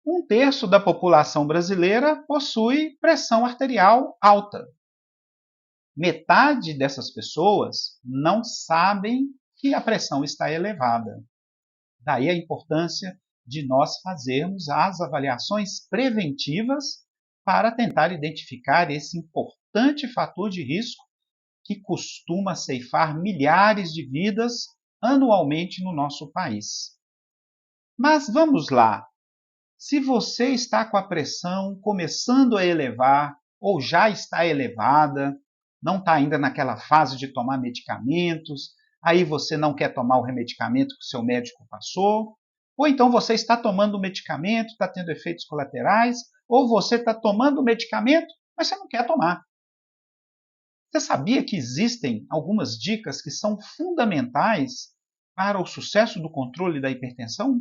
1/3 da população brasileira possui pressão arterial alta. Metade dessas pessoas não sabem que a pressão está elevada. Daí a importância de nós fazermos as avaliações preventivas para tentar identificar esse importante fator de risco que costuma ceifar milhares de vidas anualmente no nosso país. Mas vamos lá. Se você está com a pressão começando a elevar ou já está elevada, não está ainda naquela fase de tomar medicamentos, aí você não quer tomar o remedicamento que o seu médico passou, ou então você está tomando o medicamento, está tendo efeitos colaterais, ou você está tomando o medicamento, mas você não quer tomar. Você sabia que existem algumas dicas que são fundamentais para o sucesso do controle da hipertensão?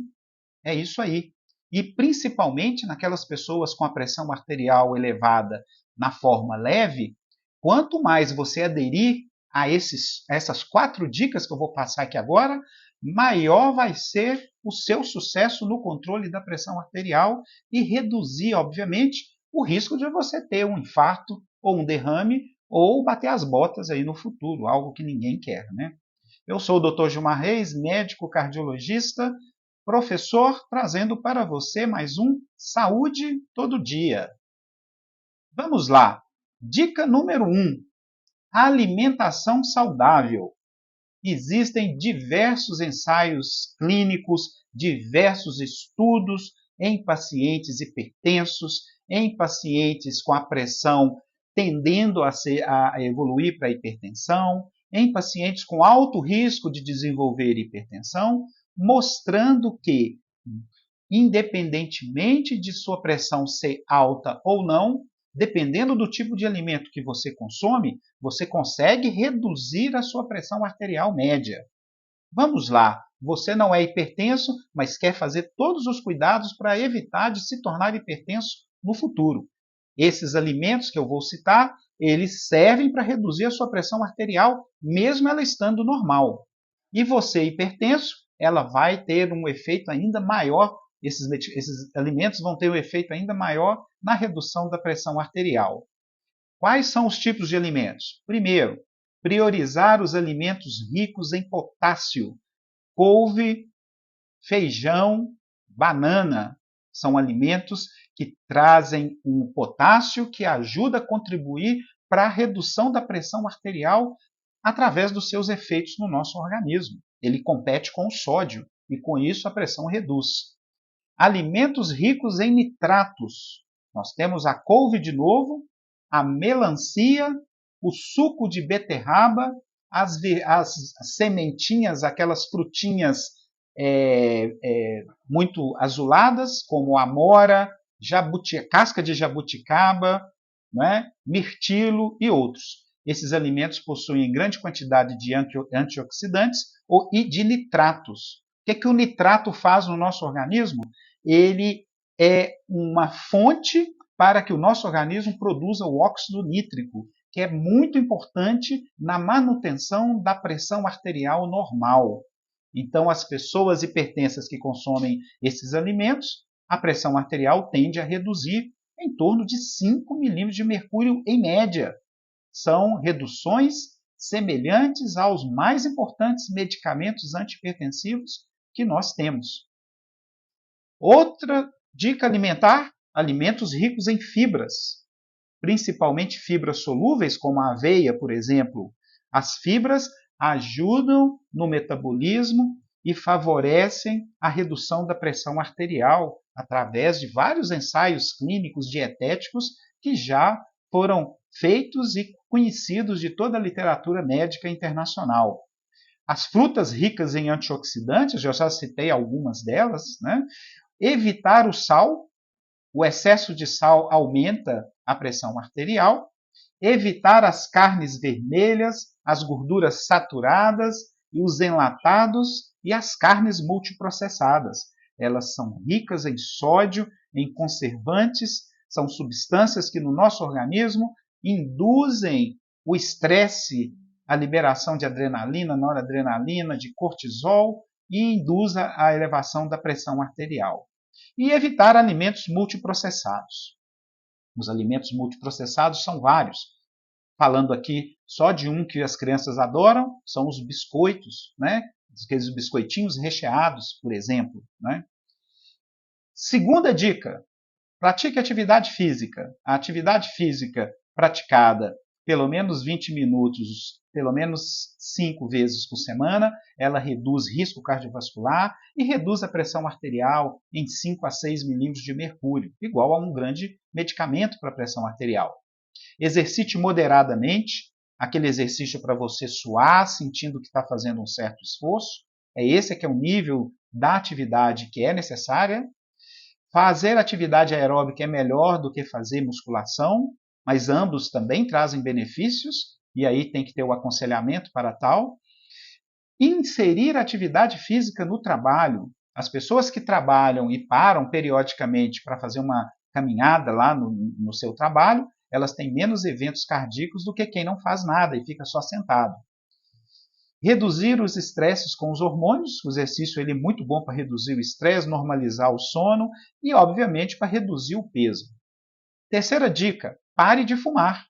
É isso aí. E principalmente naquelas pessoas com a pressão arterial elevada na forma leve, quanto mais você aderir a essas 4 dicas que eu vou passar aqui agora, maior vai ser o seu sucesso no controle da pressão arterial e reduzir, obviamente, o risco de você ter um infarto ou um derrame ou bater as botas aí no futuro, algo que ninguém quer, né? Eu sou o Dr. Gilmar Reis, médico cardiologista, professor, trazendo para você mais um Saúde Todo Dia. Vamos lá. Dica número 1. Alimentação saudável. Existem diversos ensaios clínicos, diversos estudos em pacientes hipertensos, em pacientes com a pressão tendendo a evoluir para hipertensão, em pacientes com alto risco de desenvolver hipertensão, mostrando que, independentemente de sua pressão ser alta ou não, dependendo do tipo de alimento que você consome, você consegue reduzir a sua pressão arterial média. Vamos lá, você não é hipertenso, mas quer fazer todos os cuidados para evitar de se tornar hipertenso no futuro. Esses alimentos que eu vou citar, eles servem para reduzir a sua pressão arterial, mesmo ela estando normal. E você hipertenso, ela vai ter um efeito ainda maior, esses alimentos vão ter um efeito ainda maior na redução da pressão arterial. Quais são os tipos de alimentos? Primeiro, priorizar os alimentos ricos em potássio. Couve, feijão, banana são alimentos que trazem um potássio que ajuda a contribuir para a redução da pressão arterial através dos seus efeitos no nosso organismo. Ele compete com o sódio e, com isso, a pressão reduz. Alimentos ricos em nitratos. Nós temos a couve de novo, a melancia, o suco de beterraba, as sementinhas, aquelas frutinhas muito azuladas, como amora, casca de jabuticaba, né, mirtilo e outros. Esses alimentos possuem grande quantidade de antioxidantes e de nitratos. O que o nitrato faz no nosso organismo? Ele é uma fonte para que o nosso organismo produza o óxido nítrico, que é muito importante na manutenção da pressão arterial normal. Então, as pessoas hipertensas que consomem esses alimentos, a pressão arterial tende a reduzir em torno de 5 milímetros de mercúrio em média. São reduções semelhantes aos mais importantes medicamentos antihipertensivos que nós temos. Outra dica alimentar: alimentos ricos em fibras, principalmente fibras solúveis, como a aveia, por exemplo. As fibras ajudam no metabolismo e favorecem a redução da pressão arterial através de vários ensaios clínicos dietéticos que já foram feitos e conhecidos de toda a literatura médica internacional. As frutas ricas em antioxidantes, eu já citei algumas delas, né? Evitar o sal. O excesso de sal aumenta a pressão arterial. Evitar as carnes vermelhas, as gorduras saturadas e os enlatados e as carnes multiprocessadas. Elas são ricas em sódio, em conservantes, são substâncias que no nosso organismo induzem o estresse, a liberação de adrenalina, noradrenalina, de cortisol e induz a elevação da pressão arterial. E evitar alimentos multiprocessados. Os alimentos multiprocessados são vários. Falando aqui só de um que as crianças adoram, são os biscoitos, né? Aqueles biscoitinhos recheados, por exemplo, né? Segunda dica, pratique atividade física. A atividade física praticada pelo menos 20 minutos, pelo menos 5 vezes por semana, ela reduz risco cardiovascular e reduz a pressão arterial em 5 a 6 milímetros de mercúrio, igual a um grande medicamento para a pressão arterial. Exercite moderadamente, aquele exercício para você suar, sentindo que está fazendo um certo esforço. Esse que é o nível da atividade que é necessária. Fazer atividade aeróbica é melhor do que fazer musculação, mas ambos também trazem benefícios, e aí tem que ter o aconselhamento para tal. Inserir atividade física no trabalho. As pessoas que trabalham e param periodicamente para fazer uma caminhada lá no seu trabalho, elas têm menos eventos cardíacos do que quem não faz nada e fica só sentado. Reduzir os estresses com os hormônios. O exercício ele é muito bom para reduzir o estresse, normalizar o sono e, obviamente, para reduzir o peso. Terceira dica, pare de fumar.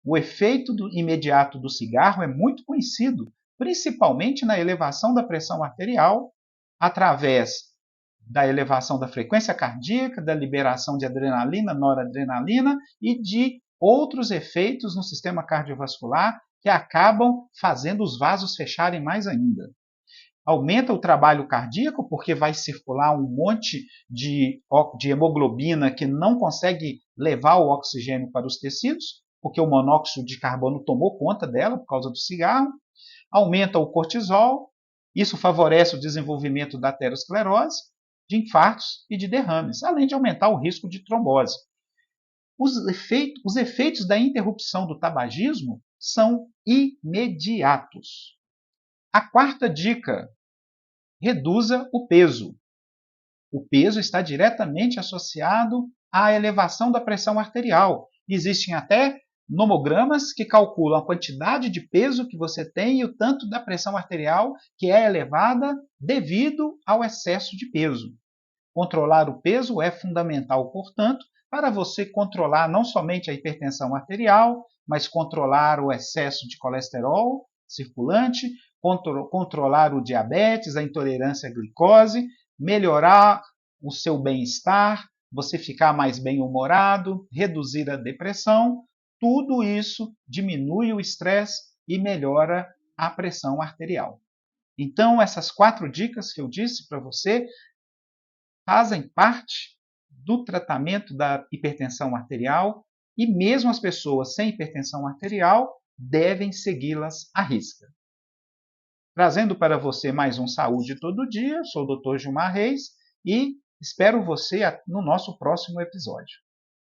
O efeito imediato do cigarro é muito conhecido, principalmente na elevação da pressão arterial, através da elevação da frequência cardíaca, da liberação de adrenalina, noradrenalina e de outros efeitos no sistema cardiovascular que acabam fazendo os vasos fecharem mais ainda. Aumenta o trabalho cardíaco, porque vai circular um monte de hemoglobina que não consegue levar o oxigênio para os tecidos, porque o monóxido de carbono tomou conta dela por causa do cigarro. Aumenta o cortisol, isso favorece o desenvolvimento da aterosclerose, de infartos e de derrames, além de aumentar o risco de trombose. Os efeitos da interrupção do tabagismo são imediatos. A quarta dica, reduza o peso. O peso está diretamente associado à elevação da pressão arterial. Existem até nomogramas que calculam a quantidade de peso que você tem e o tanto da pressão arterial que é elevada devido ao excesso de peso. Controlar o peso é fundamental, portanto, para você controlar não somente a hipertensão arterial, mas controlar o excesso de colesterol circulante, controlar o diabetes, a intolerância à glicose, melhorar o seu bem-estar, você ficar mais bem-humorado, reduzir a depressão. Tudo isso diminui o estresse e melhora a pressão arterial. Então, essas 4 dicas que eu disse para você fazem parte do tratamento da hipertensão arterial e mesmo as pessoas sem hipertensão arterial devem segui-las à risca. Trazendo para você mais um Saúde Todo Dia, sou o Dr. Gilmar Reis e espero você no nosso próximo episódio.